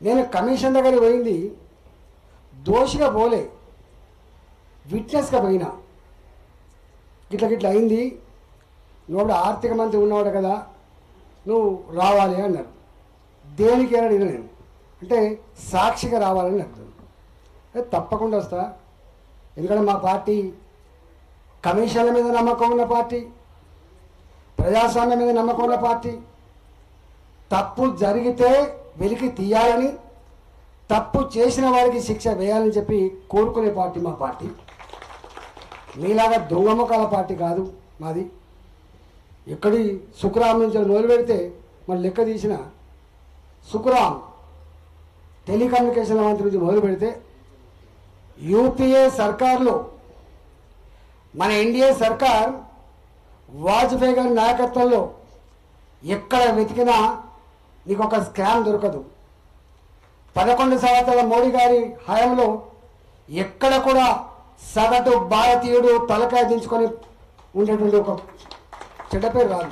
నేను కమిషన్ దగ్గరికి పోయింది దోషిగా పోలే, విట్నెస్గా పోయినా. గిట్ల అయింది, నువ్వు ఆర్థిక మంత్రి ఉన్నవాడు కదా, నువ్వు రావాలి అన్నారు. దేనికి అని అడిగిన నేను, అంటే సాక్షిగా రావాలని అర్థం. తప్పకుండా వస్తా, ఎందుకంటే మా పార్టీ కమిషన్ల మీద నమ్మకం ఉన్న పార్టీ, ప్రజాస్వామ్యం మీద నమ్మకం ఉన్న పార్టీ. తప్పు జరిగితే వెలికి తీయాలని, తప్పు చేసిన వారికి శిక్ష వేయాలని చెప్పి కోరుకునే పార్టీ మా పార్టీ. మీలాగా దొంగముఖాల పార్టీ కాదు మాది. ఎక్కడి సుఖరామ్ నుంచి మొదలు పెడితే మన లెక్క తీసిన సుఖరామ్ టెలికమ్యూనికేషన్ల మంత్రి నుంచి మొదలు పెడితే యూపీఏ సర్కార్లో మన ఎన్డీఏ సర్కార్ వాజ్పేయి గారి నాయకత్వంలో ఎక్కడ వెతికినా నీకు ఒక స్కామ్ దొరకదు. 11 సంవత్సరాల మోడీ గారి హయాంలో ఎక్కడ కూడా సగటు భారతీయుడు తలకాయ దించుకొని ఉండేటువంటి ఒక చెడ్డ పేరు రాదు.